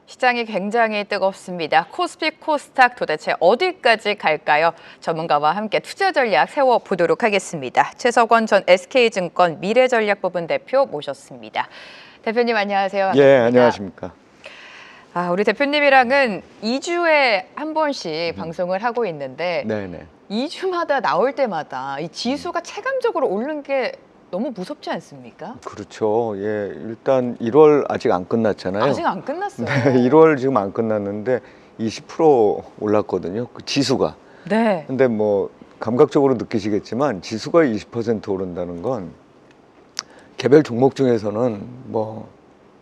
시장이 굉장히 뜨겁습니다. 코스피, 코스닥 도대체 어디까지 갈까요? 전문가와 함께 투자 전략 세워보도록 하겠습니다. 최석원 전 SK증권 미래전략부분 대표 모셨습니다. 대표님 안녕하세요. 반갑습니다. 예, 안녕하십니까. 우리 대표님이랑은 2주에 한 번씩 방송을 하고 있는데 네네. 2주마다 나올 때마다 이 지수가 체감적으로 오르는 게 너무 무섭지 않습니까? 그렇죠. 예, 일단 1월 아직 안 끝났잖아요. 아직 안 끝났어요. 네, 1월 지금 안 끝났는데 20% 올랐거든요. 그 지수가. 네. 근데 뭐 감각적으로 느끼시겠지만 지수가 20% 오른다는 건 개별 종목 중에서는 뭐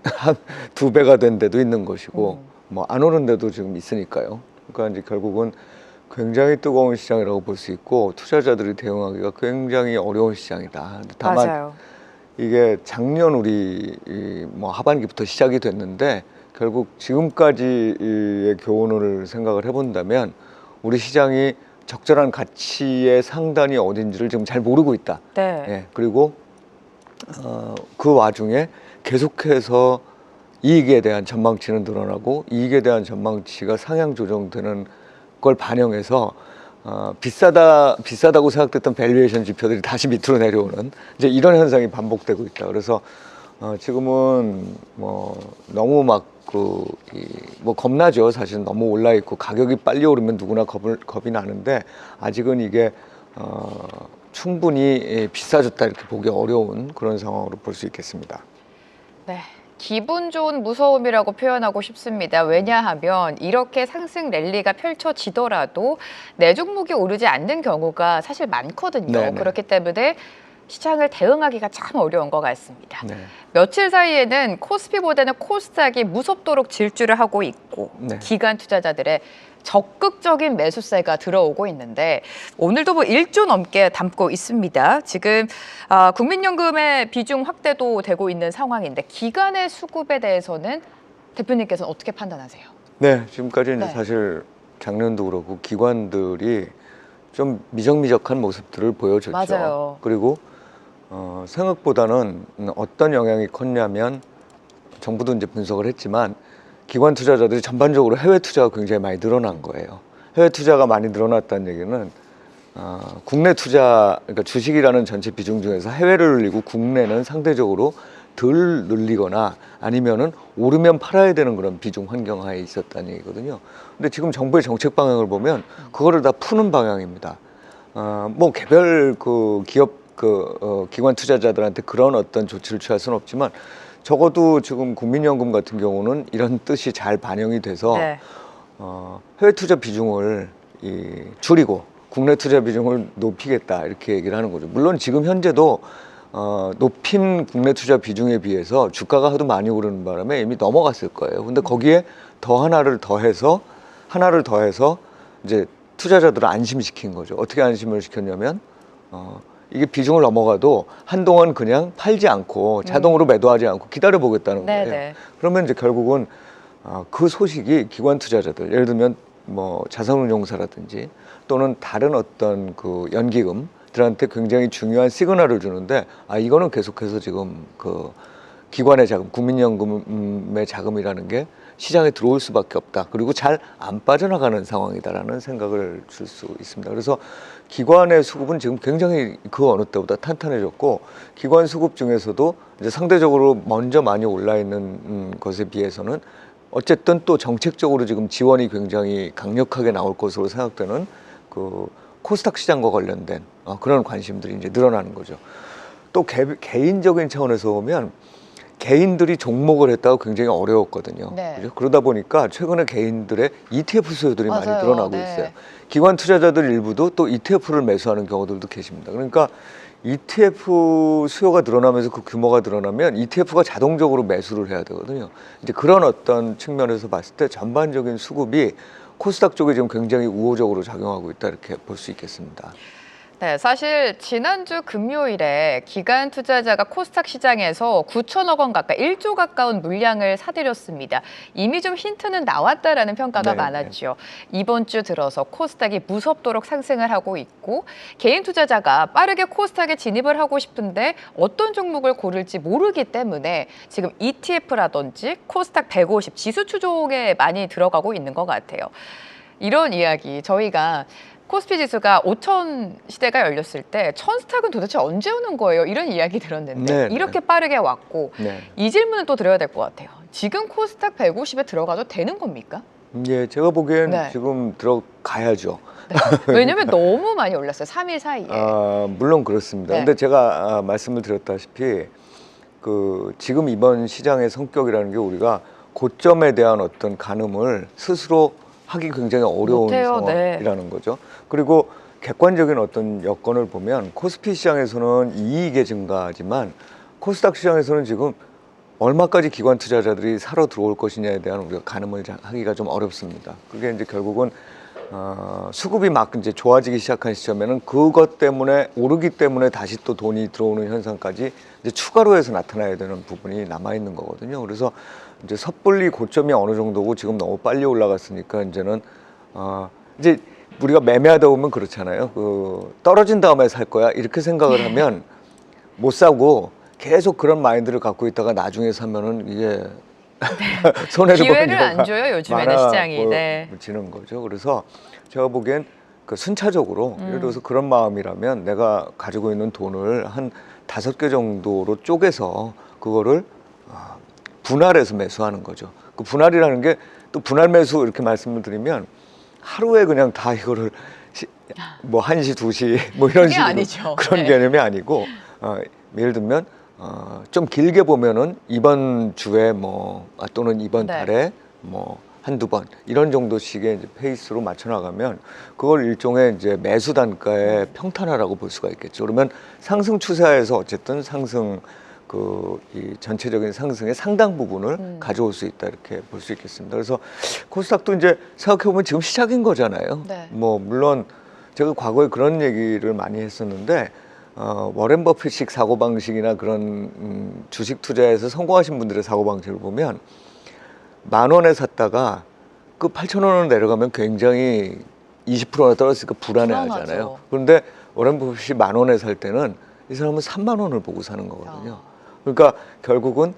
한 2배가 된 데도 있는 것이고 뭐 안 오른 데도 지금 있으니까요. 그러니까 이제 결국은 굉장히 뜨거운 시장이라고 볼 수 있고 투자자들이 대응하기가 굉장히 어려운 시장이다. 다만 맞아요. 이게 작년 우리 뭐 하반기부터 시작이 됐는데 결국 지금까지의 교훈을 생각을 해본다면 우리 시장이 적절한 가치의 상단이 어딘지를 지금 잘 모르고 있다. 네. 예, 그리고 그 와중에 계속해서 이익에 대한 전망치는 늘어나고 이익에 대한 전망치가 상향 조정되는 걸 반영해서 비싸다고 생각됐던 밸류에이션 지표들이 다시 밑으로 내려오는 이제 이런 현상이 반복되고 있다. 그래서 지금은 뭐 너무 막 뭐 겁나죠. 사실 너무 올라 있고 가격이 빨리 오르면 누구나 겁이 나는데 아직은 이게 충분히 비싸졌다 이렇게 보기 어려운 그런 상황으로 볼 수 있겠습니다. 네. 기분 좋은 무서움이라고 표현하고 싶습니다. 왜냐하면 이렇게 상승 랠리가 펼쳐지더라도 내 종목이 오르지 않는 경우가 사실 많거든요. 네네. 그렇기 때문에 시장을 대응하기가 참 어려운 것 같습니다. 네. 며칠 사이에는 코스피보다는 코스닥이 무섭도록 질주를 하고 있고 네. 기관 투자자들의 적극적인 매수세가 들어오고 있는데 오늘도 뭐 1조 넘게 담고 있습니다. 지금 국민연금의 비중 확대도 되고 있는 상황인데 기관의 수급에 대해서는 대표님께서는 어떻게 판단하세요? 네, 지금까지 이제 네. 사실 작년도 그렇고 기관들이 좀 미적미적한 모습들을 보여줬죠. 맞아요. 그리고 생각보다는 어떤 영향이 컸냐면 정부도 이제 분석을 했지만 기관 투자자들이 전반적으로 해외 투자가 굉장히 많이 늘어난 거예요. 해외 투자가 많이 늘어났다는 얘기는 국내 투자, 그러니까 주식이라는 전체 비중 중에서 해외를 늘리고 국내는 상대적으로 덜 늘리거나 아니면은 오르면 팔아야 되는 그런 비중 환경하에 있었다는 얘기거든요. 근데 지금 정부의 정책 방향을 보면 그거를 다 푸는 방향입니다. 뭐 개별 기업 기관 투자자들한테 그런 어떤 조치를 취할 수는 없지만 적어도 지금 국민연금 같은 경우는 이런 뜻이 잘 반영이 돼서 네. 해외 투자 비중을 줄이고 국내 투자 비중을 높이겠다 이렇게 얘기를 하는 거죠. 물론 지금 현재도 높인 국내 투자 비중에 비해서 주가가 하도 많이 오르는 바람에 이미 넘어갔을 거예요. 근데 거기에 하나를 더해서 이제 투자자들을 안심시킨 거죠. 어떻게 안심을 시켰냐면 이게 비중을 넘어가도 한동안 그냥 팔지 않고 자동으로 매도하지 않고 기다려 보겠다는 거예요. 네네. 그러면 이제 결국은 그 소식이 기관 투자자들, 예를 들면 뭐 자산운용사라든지 또는 다른 어떤 그 연기금들한테 굉장히 중요한 시그널을 주는데 이거는 계속해서 지금 그 기관의 자금, 국민연금의 자금이라는 게 시장에 들어올 수밖에 없다. 그리고 잘 안 빠져나가는 상황이다라는 생각을 줄 수 있습니다. 그래서 기관의 수급은 지금 굉장히 그 어느 때보다 탄탄해졌고 기관 수급 중에서도 이제 상대적으로 먼저 많이 올라 있는 것에 비해서는 어쨌든 또 정책적으로 지금 지원이 굉장히 강력하게 나올 것으로 생각되는 그 코스닥 시장과 관련된 그런 관심들이 이제 늘어나는 거죠. 또 개인적인 차원에서 보면 개인들이 종목을 했다가 굉장히 어려웠거든요. 네. 그죠? 그러다 보니까 최근에 개인들의 ETF 수요들이 많이 맞아요. 늘어나고 네. 있어요. 기관 투자자들 일부도 또 ETF를 매수하는 경우들도 계십니다. 그러니까 ETF 수요가 늘어나면서 그 규모가 늘어나면 ETF가 자동적으로 매수를 해야 되거든요. 이제 그런 어떤 측면에서 봤을 때 전반적인 수급이 코스닥 쪽에 지금 굉장히 우호적으로 작용하고 있다 이렇게 볼 수 있겠습니다. 네, 사실 지난주 금요일에 기관 투자자가 코스닥 시장에서 9천억 원 가까이 1조 가까운 물량을 사들였습니다. 이미 좀 힌트는 나왔다라는 평가가 네, 많았죠. 이번 주 들어서 코스닥이 무섭도록 상승을 하고 있고 개인 투자자가 빠르게 코스닥에 진입을 하고 싶은데 어떤 종목을 고를지 모르기 때문에 지금 ETF라든지 코스닥 150 지수 추종에 많이 들어가고 있는 것 같아요. 이런 이야기 저희가 코스피 지수가 5천 시대가 열렸을 때 천스탁은 도대체 언제 오는 거예요? 이런 이야기 들었는데 네, 이렇게 빠르게 왔고 네. 이 질문은 또 드려야 될 것 같아요. 지금 코스닥 150에 들어가도 되는 겁니까? 예, 제가 보기엔 네. 지금 들어가야죠. 네. 왜냐면 너무 많이 올랐어요. 3일 사이에. 물론 그렇습니다. 네. 근데 제가 말씀을 드렸다시피 지금 이번 시장의 성격이라는 게 우리가 고점에 대한 어떤 가늠을 스스로 하기 굉장히 어려운 못해요. 상황이라는 거죠. 그리고 객관적인 어떤 여건을 보면 코스피 시장에서는 이익의 증가지만 코스닥 시장에서는 지금 얼마까지 기관 투자자들이 사러 들어올 것이냐에 대한 우리가 가늠을 하기가 좀 어렵습니다. 그게 이제 결국은 수급이 막 이제 좋아지기 시작한 시점에는 그것 때문에 오르기 때문에 다시 또 돈이 들어오는 현상까지 이제 추가로 해서 나타나야 되는 부분이 남아 있는 거거든요. 그래서 이제 섣불리 고점이 어느 정도고 지금 너무 빨리 올라갔으니까 이제는 이제 우리가 매매하다 보면 그렇잖아요. 떨어진 다음에 살 거야 이렇게 생각을 하면 못 사고 계속 그런 마인드를 갖고 있다가 나중에 사면은 이게 손해를 보는 기회를 경우가 안 줘요. 요즘에는 시장이. 지는 거죠. 그래서 제가 보기엔 순차적으로 예를 들어서 그런 마음이라면 내가 가지고 있는 돈을 한 5개 정도로 쪼개서 그거를 분할해서 매수하는 거죠. 그 분할이라는 게 또 분할 매수 이렇게 말씀을 드리면 하루에 그냥 다 이거를 뭐 1시, 2시 뭐 이런 그게 식으로 아니죠. 그런 네. 개념이 아니고 예를 들면 좀 길게 보면은 이번 주에 또는 이번 네. 달에 한두 번 이런 정도씩의 이제 페이스로 맞춰 나가면 그걸 일종의 이제 매수 단가의 평탄화라고 볼 수가 있겠죠. 그러면 상승 추세에서 어쨌든 상승 이 전체적인 상승의 상당 부분을 가져올 수 있다 이렇게 볼 수 있겠습니다. 그래서 코스닥도 이제 생각해 보면 지금 시작인 거잖아요. 네. 물론 제가 과거에 그런 얘기를 많이 했었는데 워렌 버핏식 사고방식이나 그런 주식 투자에서 성공하신 분들의 사고방식을 보면 10,000원에 샀다가 그 8,000원으로 내려가면 굉장히 20%나 떨어졌으니까 불안해하잖아요. 불안하죠. 그런데 워렌 버핏이 10,000원에 살 때는 이 사람은 30,000원을 보고 사는 거거든요. 그러니까 결국은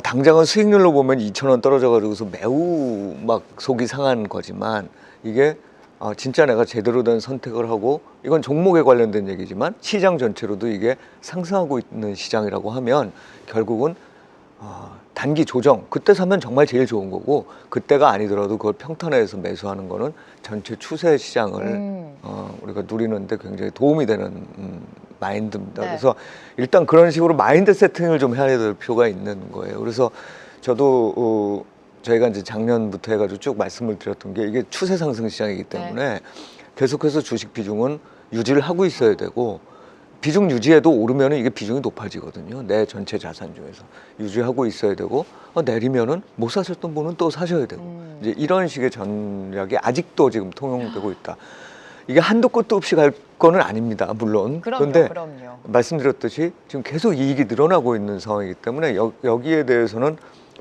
당장은 수익률로 보면 2,000원 떨어져가지고서 매우 막 속이 상한 거지만 이게 진짜 내가 제대로 된 선택을 하고 이건 종목에 관련된 얘기지만 시장 전체로도 이게 상승하고 있는 시장이라고 하면 결국은 단기 조정 그때 사면 정말 제일 좋은 거고 그때가 아니더라도 그걸 평탄화해서 매수하는 거는 전체 추세 시장을 우리가 누리는데 굉장히 도움이 되는 마인드입니다. 네. 그래서 일단 그런 식으로 마인드 세팅을 좀 해야 될 필요가 있는 거예요. 그래서 저도 저희가 이제 작년부터 해가지고 쭉 말씀을 드렸던 게 이게 추세 상승 시장이기 때문에 계속해서 주식 비중은 유지를 하고 있어야 되고 비중 유지해도 오르면은 이게 비중이 높아지거든요. 내 전체 자산 중에서 유지하고 있어야 되고 내리면은 못 사셨던 분은 또 사셔야 되고 이제 이런 식의 전략이 아직도 지금 통용되고 있다. 이게 한도 끝도 없이 갈 거는 아닙니다. 물론. 그런데 그럼요. 말씀드렸듯이 지금 계속 이익이 늘어나고 있는 상황이기 때문에 여기에 대해서는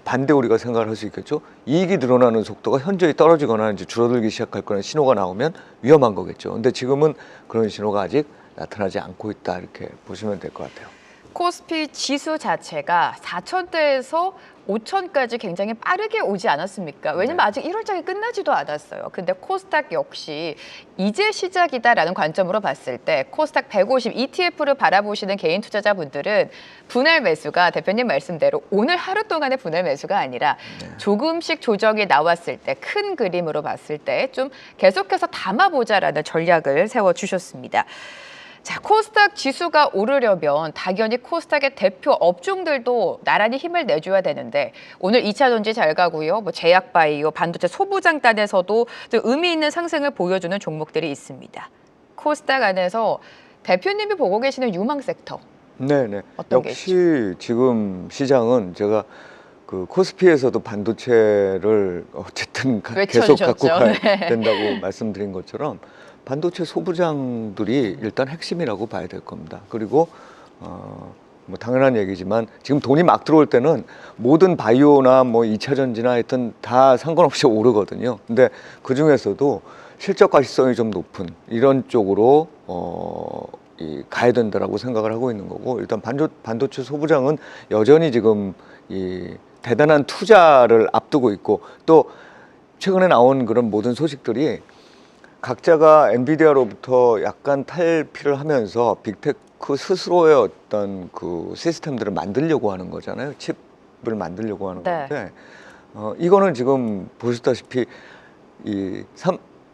반대 우리가 생각을 할 수 있겠죠. 이익이 늘어나는 속도가 현저히 떨어지거나 이제 줄어들기 시작할 거는 신호가 나오면 위험한 거겠죠. 근데 지금은 그런 신호가 아직 나타나지 않고 있다 이렇게 보시면 될 것 같아요. 코스피 지수 자체가 4,000대에서 5,000까지 굉장히 빠르게 오지 않았습니까? 왜냐면 네. 아직 1월장이 끝나지도 않았어요. 근데 코스닥 역시 이제 시작이다라는 관점으로 봤을 때 코스닥 150 ETF를 바라보시는 개인 투자자분들은 분할 매수가 대표님 말씀대로 오늘 하루 동안의 분할 매수가 아니라 조금씩 조정이 나왔을 때 큰 그림으로 봤을 때 좀 계속해서 담아보자라는 전략을 세워주셨습니다. 자, 코스닥 지수가 오르려면 당연히 코스닥의 대표 업종들도 나란히 힘을 내줘야 되는데 오늘 2차 전지 잘 가고요. 제약바이오, 반도체 소부장단에서도 좀 의미 있는 상승을 보여주는 종목들이 있습니다. 코스닥 안에서 대표님이 보고 계시는 유망 섹터. 네네. 어떤 게 역시 지금 시장은 제가 코스피에서도 반도체를 어쨌든 계속 외쳐주셨죠. 갖고 가야 네. 된다고 말씀드린 것처럼 반도체 소부장들이 일단 핵심이라고 봐야 될 겁니다. 그리고 뭐 당연한 얘기지만 지금 돈이 막 들어올 때는 모든 바이오나 뭐 2차 전지나 하여튼 다 상관없이 오르거든요. 근데 그 중에서도 실적 가시성이 좀 높은 이런 쪽으로 가야 된다라고 생각을 하고 있는 거고, 일단 반도체 소부장은 여전히 지금 이 대단한 투자를 앞두고 있고, 또 최근에 나온 그런 모든 소식들이 각자가 엔비디아로부터 약간 탈피를 하면서 빅테크 스스로의 어떤 그 시스템들을 만들려고 하는 거잖아요. 칩을 만들려고 하는 네. 건데, 이거는 지금 보셨다시피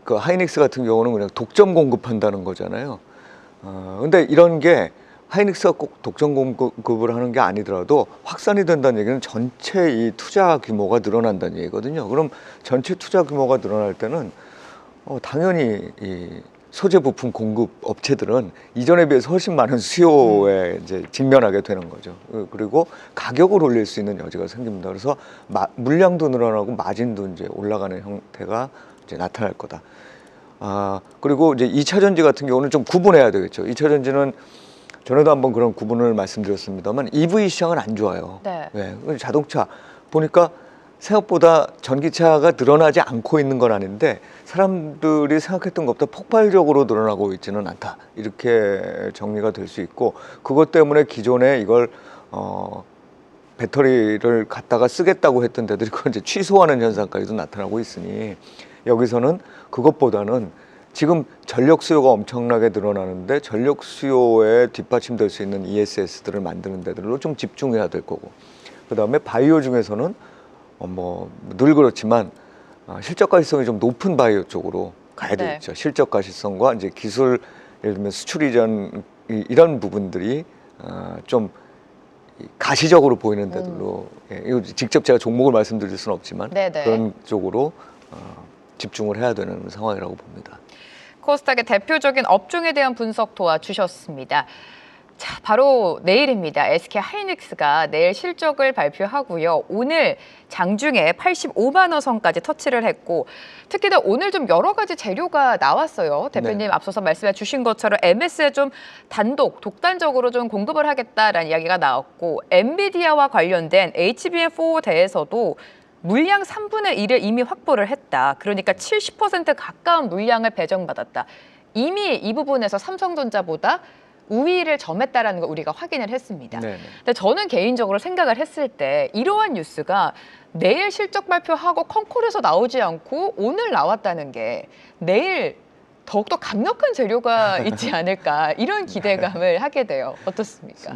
그 하이닉스 같은 경우는 그냥 독점 공급한다는 거잖아요. 근데 이런 게 하이닉스가 꼭 독점 공급을 하는 게 아니더라도 확산이 된다는 얘기는 전체 이 투자 규모가 늘어난다는 얘기거든요. 그럼 전체 투자 규모가 늘어날 때는 당연히 이 소재 부품 공급 업체들은 이전에 비해서 훨씬 많은 수요에 이제 직면하게 되는 거죠. 그리고 가격을 올릴 수 있는 여지가 생깁니다. 그래서 물량도 늘어나고 마진도 이제 올라가는 형태가 이제 나타날 거다. 그리고 이제 2차 전지 같은 경우는 좀 구분해야 되겠죠. 2차 전지는 전에도 한번 그런 구분을 말씀드렸습니다만 EV 시장은 안 좋아요. 네. 네. 자동차 보니까 생각보다 전기차가 늘어나지 않고 있는 건 아닌데 사람들이 생각했던 것보다 폭발적으로 늘어나고 있지는 않다. 이렇게 정리가 될 수 있고, 그것 때문에 기존에 이걸 배터리를 갖다가 쓰겠다고 했던 데들이 그걸 이제 취소하는 현상까지도 나타나고 있으니, 여기서는 그것보다는 지금 전력 수요가 엄청나게 늘어나는데 전력 수요에 뒷받침될 수 있는 ESS들을 만드는 데들로 좀 집중해야 될 거고, 그 다음에 바이오 중에서는 뭐 늘 그렇지만 실적 가시성이 좀 높은 바이오 쪽으로 가야 되겠죠. 실적 가시성과 이제 기술, 예를 들면 수출 이전 이런 부분들이 좀 가시적으로 보이는 데들로, 이거 직접 제가 종목을 말씀드릴 수는 없지만 그런 쪽으로 집중을 해야 되는 상황이라고 봅니다. 코스닥의 대표적인 업종에 대한 분석 도와주셨습니다. 자, 바로 내일입니다. SK 하이닉스가 내일 실적을 발표하고요. 오늘 장중에 85만 원 선까지 터치를 했고, 특히나 오늘 좀 여러 가지 재료가 나왔어요. 대표님 네. 앞서서 말씀해 주신 것처럼 MS에 좀 독단적으로 좀 공급을 하겠다라는 이야기가 나왔고, 엔비디아와 관련된 HBM4대에서도 물량 3분의 1을 이미 확보를 했다. 그러니까 70% 가까운 물량을 배정받았다. 이미 이 부분에서 삼성전자보다 우위를 점했다라는 걸 우리가 확인을 했습니다. 네네. 근데 저는 개인적으로 생각을 했을 때 이러한 뉴스가 내일 실적 발표하고 컨콜에서 나오지 않고 오늘 나왔다는 게 내일 더욱더 강력한 재료가 있지 않을까, 이런 기대감을 하게 돼요. 어떻습니까?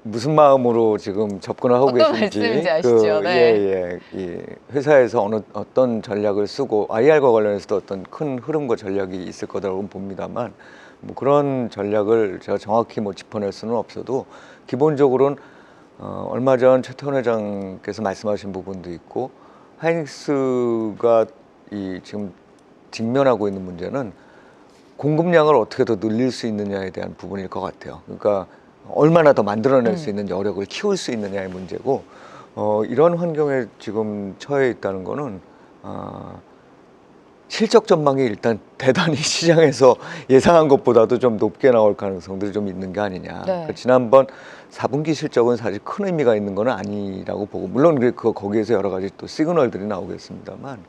무슨 마음으로 지금 접근을 하고 어떤 계신지 말씀인지 아시죠? 네. 이 회사에서 어떤 전략을 쓰고 IR과 관련해서도 어떤 큰 흐름과 전략이 있을 거라고 봅니다만, 뭐 그런 전략을 제가 정확히 뭐 짚어낼 수는 없어도 기본적으로는 얼마 전 최태원 회장께서 말씀하신 부분도 있고, 하이닉스가 지금 직면하고 있는 문제는 공급량을 어떻게 더 늘릴 수 있느냐에 대한 부분일 것 같아요. 그러니까 얼마나 더 만들어낼 수 있는 여력을 키울 수 있느냐의 문제고, 이런 환경에 지금 처해 있다는 거는 실적 전망이 일단 대단히 시장에서 예상한 것보다도 좀 높게 나올 가능성들이 좀 있는 게 아니냐. 그러니까 지난번 4분기 실적은 사실 큰 의미가 있는 건 아니라고 보고, 물론 거기에서 여러 가지 또 시그널들이 나오겠습니다만,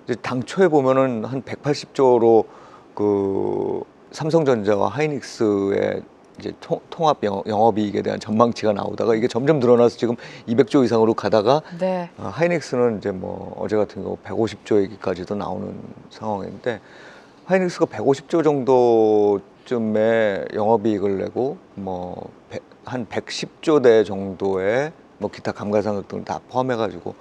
이제 당초에 보면은 한 180조로 그 삼성전자와 하이닉스의 이제 통합 영업이익에 대한 전망치가 나오다가 이게 점점 늘어나서 지금 200조 이상으로 가다가 하이닉스는 이제 뭐 어제 같은 경우 150조 얘기까지도 나오는 상황인데, 하이닉스가 150조 정도쯤의 영업이익을 내고 뭐 한 110조대 정도의 뭐 기타 감가상각 등을 다 포함해가지고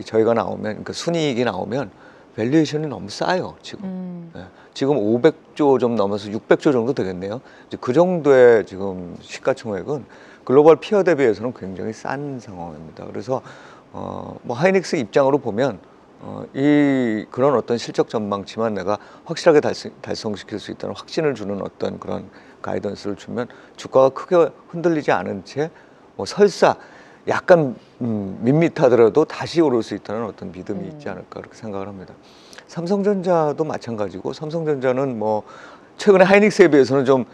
저희가 나오면, 그러니까 순이익이 나오면 밸류에이션이 너무 싸요 지금. 지금 500조 좀 넘어서 600조 정도 되겠네요. 이제 그 정도의 지금 시가총액은 글로벌 피어 대비해서는 굉장히 싼 상황입니다. 그래서 뭐 하이닉스 입장으로 보면 그런 어떤 실적 전망치만 내가 확실하게 달성시킬 수 있다는 확신을 주는 어떤 그런 가이던스를 주면 주가가 크게 흔들리지 않은 채 뭐 설사 약간 밋밋하더라도 다시 오를 수 있다는 어떤 믿음이 있지 않을까, 그렇게 생각을 합니다. 삼성전자도 마찬가지고 삼성전자는 뭐 최근에 하이닉스에 비해서는 좀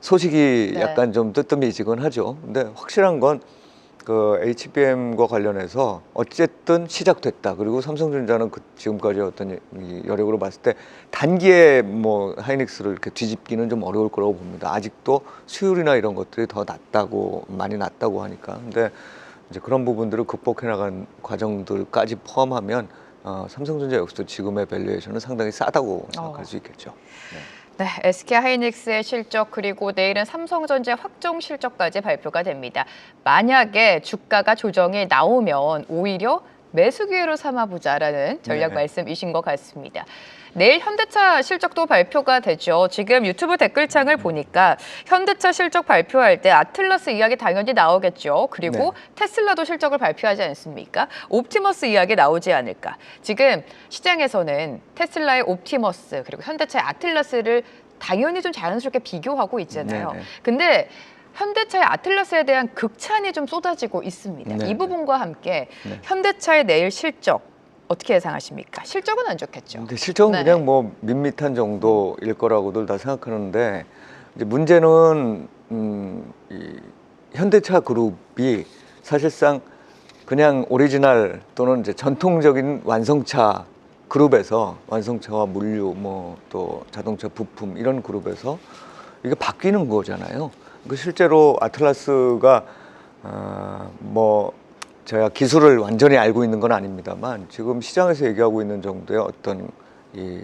소식이 네. 약간 좀 뜨뜻미지근하죠. 근데 확실한 건 그 HBM과 관련해서 어쨌든 시작됐다. 그리고 삼성전자는 그 지금까지 어떤 이 여력으로 봤을 때 단기에 뭐 하이닉스를 이렇게 뒤집기는 좀 어려울 거라고 봅니다. 아직도 수율이나 이런 것들이 더 낮다고 많이 낮다고 하니까. 근데 이제 그런 부분들을 극복해 나간 과정들까지 포함하면 삼성전자 역시도 지금의 밸류에이션은 상당히 싸다고 생각할 수 있겠죠. 네. 네, SK 하이닉스의 실적 그리고 내일은 삼성전자 확정 실적까지 발표가 됩니다. 만약에 주가가 조정이 나오면 오히려 매수 기회로 삼아보자라는 전략 네. 말씀이신 것 같습니다. 내일 현대차 실적도 발표가 되죠. 지금 유튜브 댓글창을 보니까 현대차 실적 발표할 때 아틀라스 이야기 당연히 나오겠죠. 그리고 네. 테슬라도 실적을 발표하지 않습니까? 옵티머스 이야기 나오지 않을까. 지금 시장에서는 테슬라의 옵티머스 그리고 현대차의 아틀라스를 당연히 좀 자연스럽게 비교하고 있잖아요. 네네. 근데 현대차의 아틀라스에 대한 극찬이 좀 쏟아지고 있습니다. 네네. 이 부분과 함께 네. 현대차의 내일 실적 어떻게 예상하십니까? 실적은 안 좋겠죠. 근데 실적은 네네. 그냥 뭐 밋밋한 정도일 거라고들 다 생각하는데 이제 문제는 이 현대차 그룹이 사실상 그냥 오리지널 또는 이제 전통적인 완성차 그룹에서 완성차와 물류 뭐 또 자동차 부품 이런 그룹에서 이게 바뀌는 거잖아요. 그 실제로 아틀라스가 뭐 제가 기술을 완전히 알고 있는 건 아닙니다만 지금 시장에서 얘기하고 있는 정도의 어떤 이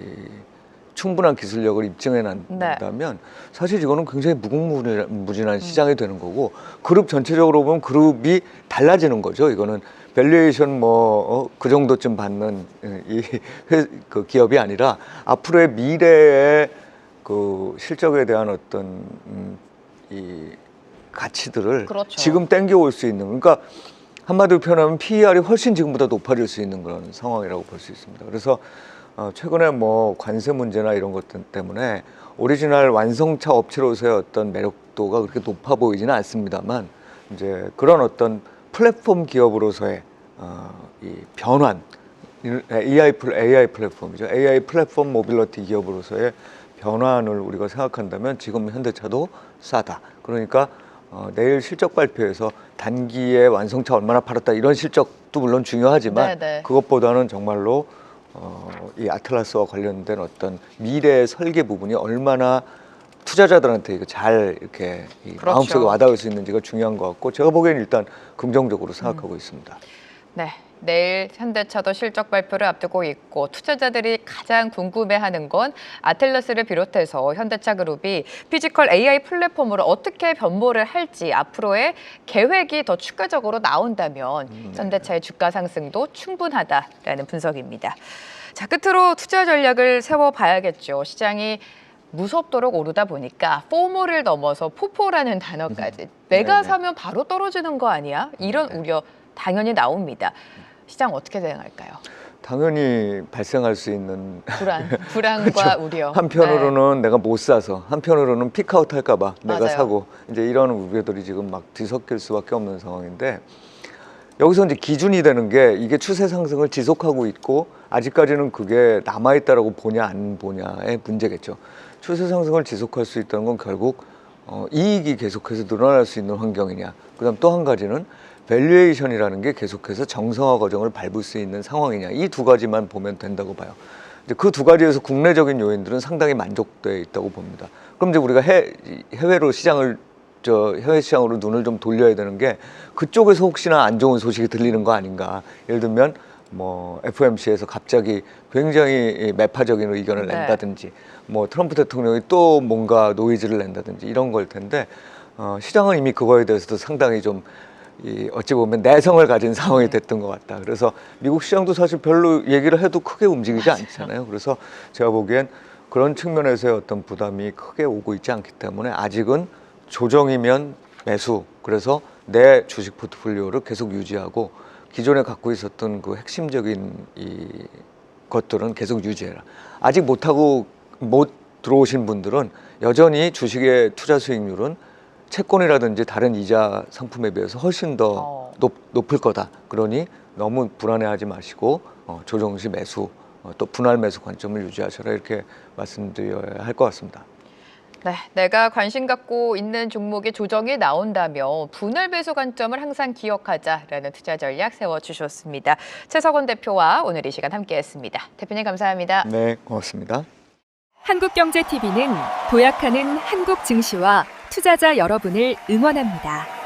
충분한 기술력을 입증해 낸다면 사실 이거는 굉장히 무궁무진한 시장이 되는 거고 그룹 전체적으로 보면 그룹이 달라지는 거죠. 이거는 밸류에이션 뭐 그 정도쯤 받는 그 기업이 아니라 앞으로의 미래의 그 실적에 대한 어떤 이 가치들을 그렇죠. 지금 땡겨올 수 있는 그러니까 한마디로 표현하면 PER이 훨씬 지금보다 높아질 수 있는 그런 상황이라고 볼 수 있습니다. 그래서 최근에 뭐 관세 문제나 이런 것들 때문에 오리지널 완성차 업체로서의 어떤 매력도가 그렇게 높아 보이지는 않습니다만 이제 그런 어떤 플랫폼 기업으로서의 이 변환, AI 플랫폼이죠. AI 플랫폼 모빌리티 기업으로서의 변환을 우리가 생각한다면 지금 현대차도 싸다. 그러니까 내일 실적 발표에서 단기에 완성차 얼마나 팔았다 이런 실적도 물론 중요하지만 네네. 그것보다는 정말로 이 아틀라스와 관련된 어떤 미래 설계 부분이 얼마나 투자자들한테 이거 잘 이렇게 이 그렇죠. 마음속에 와닿을 수 있는지가 중요한 것 같고 제가 보기엔 일단 긍정적으로 생각하고 있습니다. 네. 내일 현대차도 실적 발표를 앞두고 있고 투자자들이 가장 궁금해하는 건 아틀라스를 비롯해서 현대차 그룹이 피지컬 AI 플랫폼으로 어떻게 변모를 할지 앞으로의 계획이 더 추가적으로 나온다면 현대차의 주가 상승도 충분하다라는 분석입니다. 자, 끝으로 투자 전략을 세워봐야겠죠. 시장이 무섭도록 오르다 보니까 포모를 넘어서 포포라는 단어까지 내가 네네. 사면 바로 떨어지는 거 아니야? 이런 우려 당연히 나옵니다. 시장 어떻게 대응할까요? 당연히 발생할 수 있는 불안과 그렇죠. 우려. 한편으로는 내가 못 사서 한편으로는 픽아웃 할까봐 내가 맞아요. 사고 이제 이런 우려들이 지금 막 뒤섞일 수밖에 없는 상황인데 여기서 이제 기준이 되는 게 이게 추세 상승을 지속하고 있고 아직까지는 그게 남아있다라고 보냐 안 보냐의 문제겠죠. 추세 상승을 지속할 수 있다는 건 결국 이익이 계속해서 늘어날 수 있는 환경이냐. 그다음 또 한 가지는 밸류에이션이라는 게 계속해서 정상화 과정을 밟을 수 있는 상황이냐. 이 두 가지만 보면 된다고 봐요. 이제 그 두 가지에서 국내적인 요인들은 상당히 만족돼 있다고 봅니다. 그럼 이제 우리가 해외로 시장을 해외 시장으로 눈을 좀 돌려야 되는 게 그쪽에서 혹시나 안 좋은 소식이 들리는 거 아닌가. 예를 들면 뭐 FOMC에서 갑자기 굉장히 매파적인 의견을 네. 낸다든지 뭐 트럼프 대통령이 또 뭔가 노이즈를 낸다든지 이런 걸 텐데 시장은 이미 그거에 대해서도 상당히 좀 어찌 보면 내성을 가진 상황이 됐던 것 같다. 그래서 미국 시장도 사실 별로 얘기를 해도 크게 움직이지 않잖아요. 그래서 제가 보기엔 그런 측면에서의 어떤 부담이 크게 오고 있지 않기 때문에 아직은 조정이면 매수. 그래서 내 주식 포트폴리오를 계속 유지하고 기존에 갖고 있었던 그 핵심적인 이 것들은 계속 유지해라. 아직 못 들어오신 분들은 여전히 주식의 투자 수익률은 채권이라든지 다른 이자 상품에 비해서 훨씬 더 높을 거다. 그러니 너무 불안해하지 마시고 조정 시 매수 또 분할 매수 관점을 유지하셔라 이렇게 말씀드려야 할 것 같습니다. 네, 내가 관심 갖고 있는 종목의 조정이 나온다면 분할 배수 관점을 항상 기억하자라는 투자 전략 세워주셨습니다. 최석원 대표와 오늘 이 시간 함께했습니다. 대표님 감사합니다. 네, 고맙습니다. 한국경제TV는 도약하는 한국 증시와 투자자 여러분을 응원합니다.